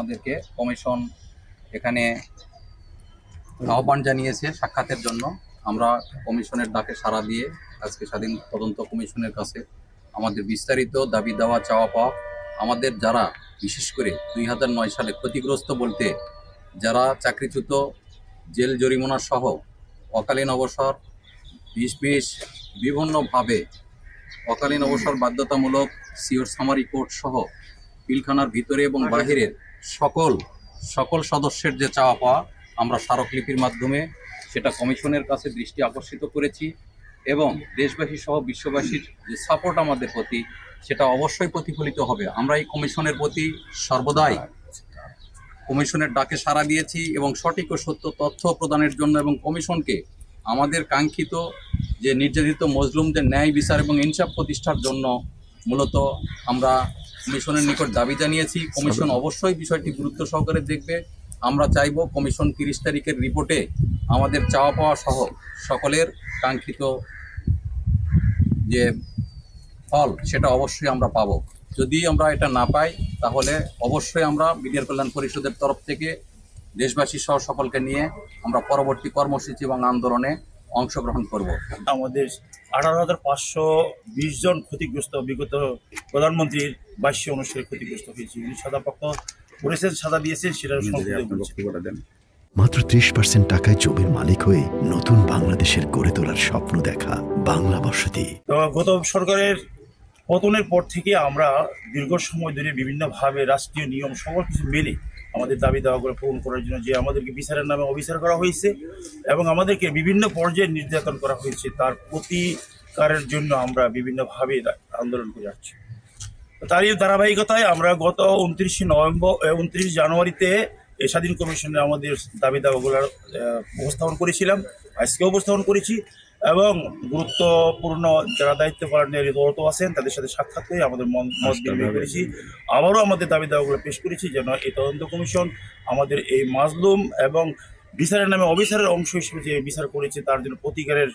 আমাদেরকে কমিশন এখানে আহ্বান জানিয়েছে সাক্ষাতের জন্য। আমরা কমিশনের ডাকে সাড়া দিয়ে আজকে স্বাধীন তদন্ত কমিশনের কাছে আমাদের বিস্তারিত দাবি দেওয়া চাওয়া পাওয়া, আমাদের যারা বিশেষ করে 2009 সালে ক্ষতিগ্রস্ত বলতে যারা চাকরিচ্যুত, জেল জরিমানা সহ অকালীন অবসর, বিষ বিভিন্নভাবে অকালীন অবসর বাধ্যতামূলক, সিওর সামারি কোর্ট সহ পিলখানার ভিতরে এবং বাহিরের সকল সদস্যের যে চাওয়া পাওয়া আমরা স্মারকলিপির মাধ্যমে সেটা কমিশনের কাছে দৃষ্টি আকর্ষিত করেছি এবং দেশবাসী সহ বিশ্ববাসীর যে সাপোর্ট আমাদের প্রতি সেটা অবশ্যই প্রতিফলিত হবে। আমরা এই কমিশনের প্রতি সর্বদাই কমিশনের ডাকে সাড়া দিয়েছি এবং সঠিক ও সত্য তথ্য প্রদানের জন্য এবং কমিশনকে আমাদের কাঙ্ক্ষিত যে নির্যাতিত মজলুমদের ন্যায় বিচার এবং ইনসাফ প্রতিষ্ঠার জন্য মূলত আমরা কমিশনের নিকট দাবি জানিয়েছি। কমিশন অবশ্যই বিষয়টি গুরুত্ব সহকারে দেখবে। আমরা চাইব কমিশন 30 তারিখের রিপোর্টে আমাদের চাওয়া পাওয়া সহ সকলের কাঙ্ক্ষিত যে ফল সেটা অবশ্যই আমরা পাব। যদি আমরা এটা না পাই তাহলে অবশ্যই আমরা বিডিআর কল্যাণ পরিষদের তরফ থেকে দেশবাসী সহ সকলকে নিয়ে আমরা পরবর্তী কর্মসূচি এবং আন্দোলনে অংশগ্রহণ করব। আমাদের 18,520 জন ক্ষতিগ্রস্ত বিগত প্রধানমন্ত্রীর 22 অনুসারে ক্ষতিগ্রস্ত হয়েছে। উনি সাদাপক্ষ করেছেন, সাদা দিয়েছেন, সেটা মাত্র 30% টাকায় জমির মালিক হয়ে নতুন বাংলাদেশের গড়ে তোলার স্বপ্ন দেখা বাংলা বসতি। তো গত সরকারের পতনের পর থেকে আমরা দীর্ঘ সময় ধরে বিভিন্নভাবে রাষ্ট্রীয় নিয়ম সকল কিছু মেনে আমাদের দাবি দাওয়াগুলো পূরণ করার জন্য যে আমাদেরকে বিচারের নামে অবিচার করা হয়েছে এবং আমাদেরকে বিভিন্ন পর্যায়ে নির্যাতন করা হয়েছে, তার প্রতিকারের জন্য আমরা বিভিন্নভাবে আন্দোলন করে যাচ্ছি। তারই ধারাবাহিকতায় আমরা গত 29 জানুয়ারিতে স্বাধীন কমিশনে আমাদের দাবি দাওয়াগুলো উপস্থাপন করেছিলাম, আজকে উপস্থাপন করেছি এবং গুরুত্বপূর্ণ যারা দায়িত্ব পালনের রত আছেন তাদের সাথে সাক্ষাৎ করে আমাদের মত বিনিময় করেছি। আবারও আমাদের দাবি দাওয়াগুলো পেশ করেছি যেন এই তদন্ত কমিশন আমাদের এই মাজলুম এবং বিচারের নামে অবিচারের অংশ হিসেবে যে বিচার করেছে তার জন্য প্রতিকারের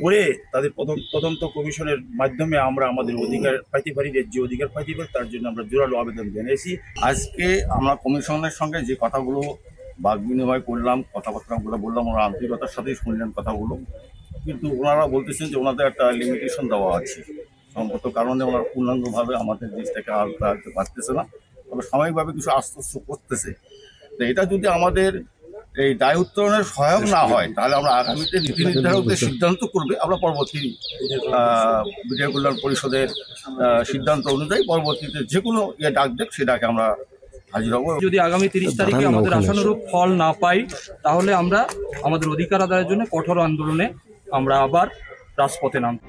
করে তাদের তদন্ত কমিশনের মাধ্যমে আমরা আমাদের অধিকার পাইতে পারি, যে অধিকার পাইতে পারি তার জন্য আমরা জোরালো আবেদন জানিয়েছি। আজকে আমরা কমিশনের সঙ্গে যে কথাগুলো বাক বিনিময় করলাম, কথাবার্তাগুলো বললাম, ওরা আন্তরিকতার সাথেই শুনলেন কথাগুলো, কিন্তু ওনারা বলতেছেন যে ওনাদের একটা লিমিটেশন দেওয়া আছে, সঙ্গত কারণে ওনারা পূর্ণাঙ্গভাবে আমাদের দেশটাকে আয়ত্তে আনতে পারতেছে না, তবে সাময়িকভাবে কিছু আশ্বস্ত করতেছে। তো এটা যদি আমাদের এই দায় উত্তোলনের সহায়ক না হয় তাহলে আমরা আগামীতে নীতি নির্ধারকদের সিদ্ধান্ত করবে, আমরা পরবর্তী বিডিআর কল্যাণ পরিষদের সিদ্ধান্ত অনুযায়ী পরবর্তীতে যে কোনো ডাক দেখ সে ডাকে আমরা হাজির হব। যদি আগামী 30 তারিখে আমাদের আশানুরূপ ফল না পাই তাহলে আমরা আমাদের অধিকার আদায়ের জন্য কঠোর আন্দোলনে আমরা আবার রাজপথে নামব।